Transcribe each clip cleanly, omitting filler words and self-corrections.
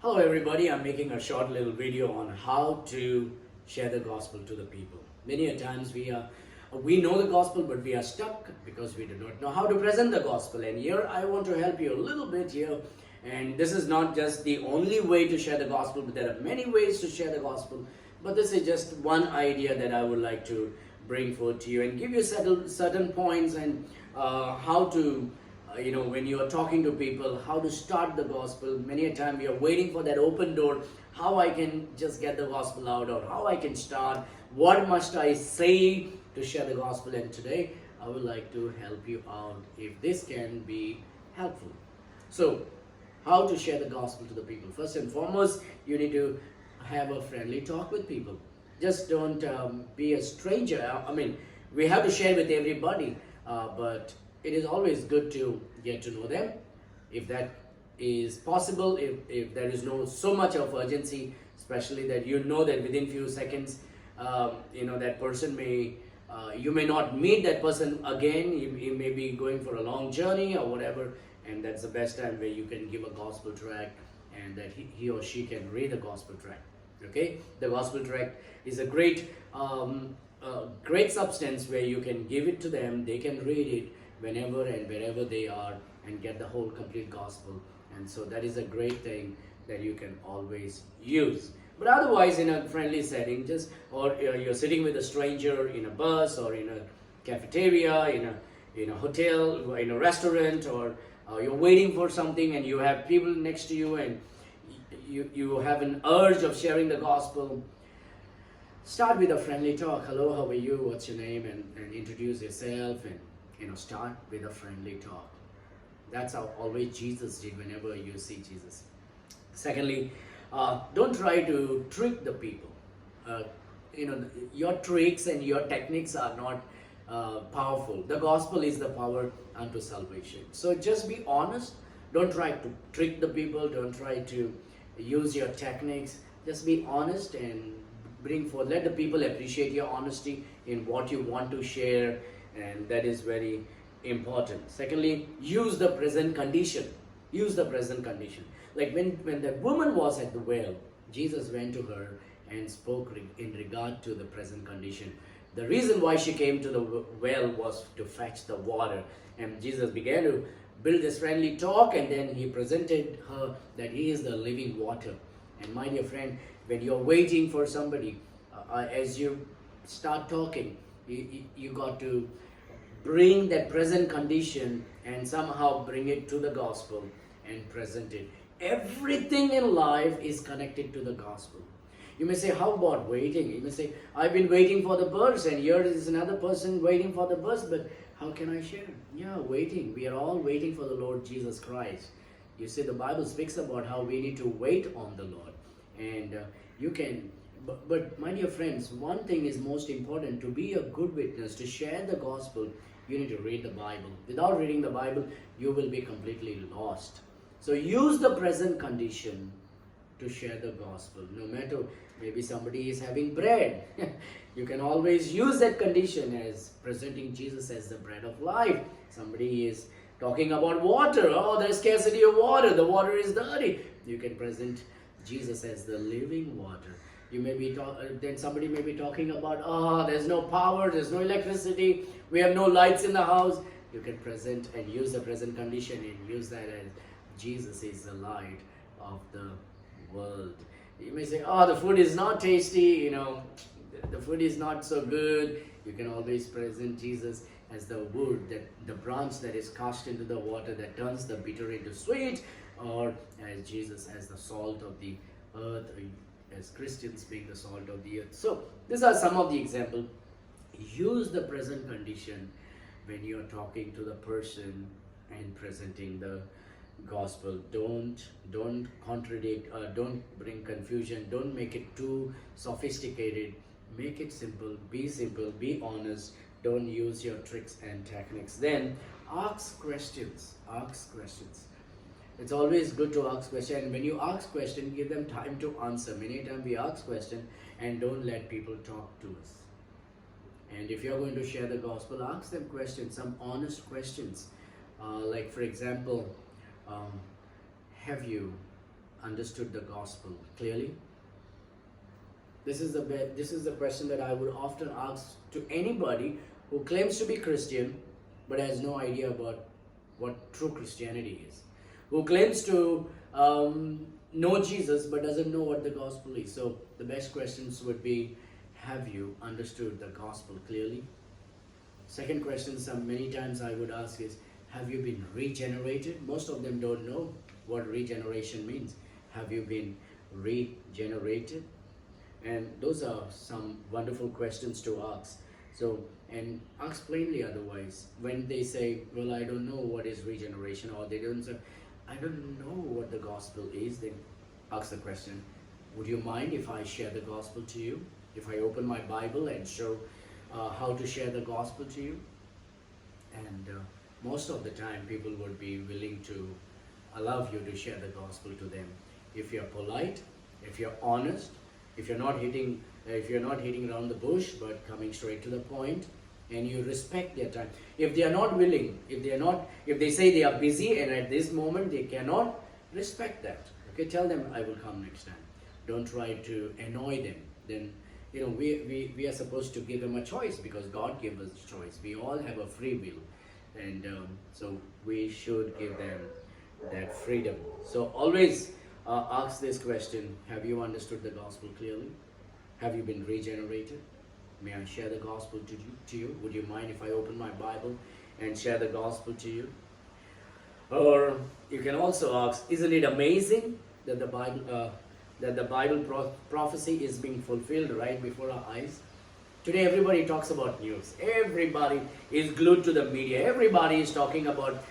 Hello everybody, I'm making a short little video on how to share the gospel to the people. Many a times we know the gospel, but we are stuck because we do not know how to present the gospel. And here I want to help you a little bit here. And this is not just the only way to share the gospel, but there are many ways to share the gospel. But this is just one idea that I would like to bring forth to you and give you certain points and how to when you are talking to people, how to start the gospel. Many a time we are waiting for that open door, how I can just get the gospel out, or how I can start, what must I say to share the gospel. And today I would like to help you out if this can be helpful. So how to share the gospel to the people? First and foremost, you need to have a friendly talk with people. Just don't be a stranger. I mean, we have to share with everybody, but it is always good to get to know them. If that is possible, if there is no so much of urgency, especially that you know that within few seconds, that person you may not meet that person again. He may be going for a long journey or whatever, and that's the best time where you can give a gospel tract and that he or she can read the gospel tract. Okay, the gospel tract is a great substance where you can give it to them. They can read it whenever and wherever they are and get the whole complete gospel. And so that is a great thing that you can always use. But otherwise, in a friendly setting, or you're sitting with a stranger in a bus or in a cafeteria, in a hotel, in a restaurant, or you're waiting for something and you have people next to you and you have an urge of sharing the gospel. Start with a friendly talk. Hello, how are you? What's your name? And introduce yourself and start with a friendly talk. That's how always Jesus did whenever you see Jesus. Secondly, don't try to trick the people. Your tricks and your techniques are not powerful. The gospel is the power unto salvation. So just be honest. Don't try to trick the people. Don't try to use your techniques. Just be honest and bring forth. Let the people appreciate your honesty in what you want to share, and that is very important. Secondly, use the present condition. Use the present condition. Like when the woman was at the well, Jesus went to her and spoke in regard to the present condition. The reason why she came to the well was to fetch the water, and Jesus began to build this friendly talk, and then he presented her that he is the living water. And my dear friend, when you're waiting for somebody, as you start talking, you got to bring that present condition and somehow bring it to the gospel and present it. Everything in life is connected to the gospel. You may say, how about waiting? You may say, I've been waiting for the bus, and here is another person waiting for the bus, but how can I share? Yeah, waiting. We are all waiting for the Lord Jesus Christ. You see, the Bible speaks about how we need to wait on the Lord. And you can, but my dear friends, one thing is most important. To be a good witness, to share the gospel, you need to read the Bible. Without reading the Bible, you will be completely lost. So use the present condition to share the gospel. No matter, maybe somebody is having bread. You can always use that condition as presenting Jesus as the bread of life. Somebody is talking about water. Oh, there's scarcity of water. The water is dirty. You can present Jesus as the living water. You may be then somebody may be talking about, there's no power, there's no electricity, we have no lights in the house. You can present and use the present condition and use that as Jesus is the light of the world. You may say, the food is not tasty, the food is not so good. You can always present Jesus as the wood, the branch that is cast into the water that turns the bitter into sweet, or as Jesus as the salt of the earth, as Christians being the salt of the earth. So these are some of the examples. Use the present condition when you're talking to the person and presenting the gospel. Don't contradict, don't bring confusion, don't make it too sophisticated. Make it simple, be honest. Don't use your tricks and techniques. Then ask questions. It's always good to ask questions. And when you ask questions, give them time to answer. Many times we ask questions and don't let people talk to us. And if you're going to share the gospel, ask them questions, some honest questions. Like for example, have you understood the gospel clearly? This is the question that I would often ask to anybody who claims to be Christian but has no idea about what true Christianity is, who claims to know Jesus but doesn't know what the gospel is. So the best questions would be, have you understood the gospel clearly? Second question, many times I would ask is, have you been regenerated? Most of them don't know what regeneration means. Have you been regenerated? And those are some wonderful questions to ask. So, and ask plainly otherwise. When they say, well, I don't know what is regeneration, or they don't say, I don't know what the gospel is, then ask the question, would you mind if I share the gospel to you? If I open my Bible and show how to share the gospel to you? And most of the time people would be willing to allow you to share the gospel to them. If you're polite, if you're honest, if you're not hitting around the bush but coming straight to the point, and you respect their time. If they are not willing, if they say they are busy and at this moment they cannot, respect that. Okay, tell them I will come next time. Don't try to annoy them. Then we are supposed to give them a choice, because God gave us a choice. We all have a free will, and so we should give them that freedom. So always ask this question: have you understood the gospel clearly? Have you been regenerated? May I share the gospel to you? Would you mind if I open my Bible and share the gospel to you? Or you can also ask, isn't it amazing that the Bible prophecy is being fulfilled right before our eyes? Today everybody talks about news. Everybody is glued to the media. Everybody is talking about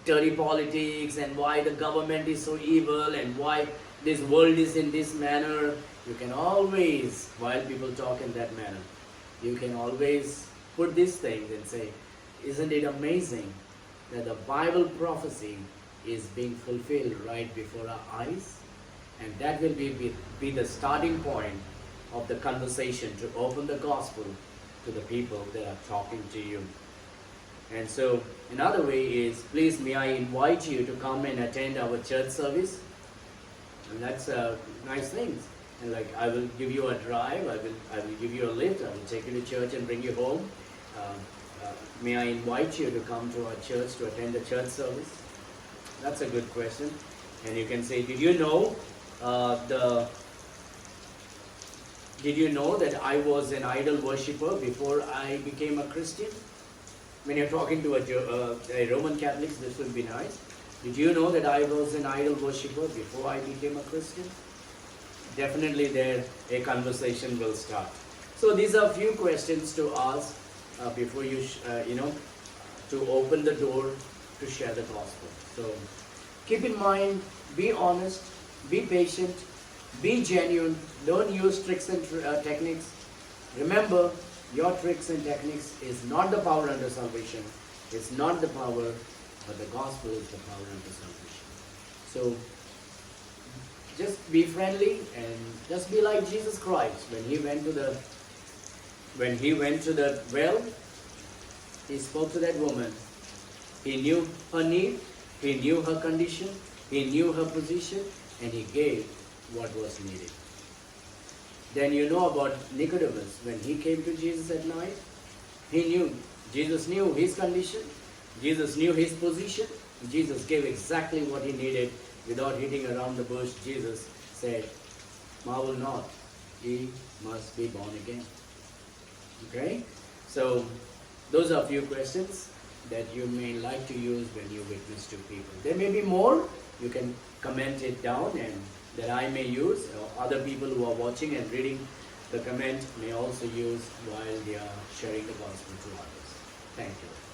dirty politics and why the government is so evil and why this world is in this manner. You can always, while people talk in that manner, you can always put these things and say, isn't it amazing that the Bible prophecy is being fulfilled right before our eyes? And that will be the starting point of the conversation to open the gospel to the people that are talking to you. And so another way is, please may I invite you to come and attend our church service. And that's a nice thing. And like, I will give you a drive, I will give you a lift, I will take you to church and bring you home. May I invite you to come to our church to attend the church service? That's a good question. And you can say, did you know that I was an idol worshipper before I became a Christian? When you're talking to a Roman Catholic, this would be nice. Did you know that I was an idol worshipper before I became a Christian? Definitely there a conversation will start. So these are a few questions to ask before you to open the door to share the gospel. So keep in mind, be honest, be patient, be genuine. Don't use tricks and techniques. Remember, your tricks and techniques is not the power unto salvation. It's not the power, but the gospel is the power unto salvation. So just be friendly and just be like Jesus Christ. When he went to the well, he spoke to that woman. He knew her need, he knew her condition, he knew her position, and he gave what was needed. Then you know about Nicodemus. When he came to Jesus at night, Jesus knew his condition, Jesus knew his position, Jesus gave exactly what he needed without hitting around the bush. Jesus said, marvel not, ye must be born again. Okay? So, those are a few questions that you may like to use when you witness to people. There may be more. You can comment it down and that I may use, or other people who are watching and reading the comment may also use while they are sharing the gospel to others. Thank you.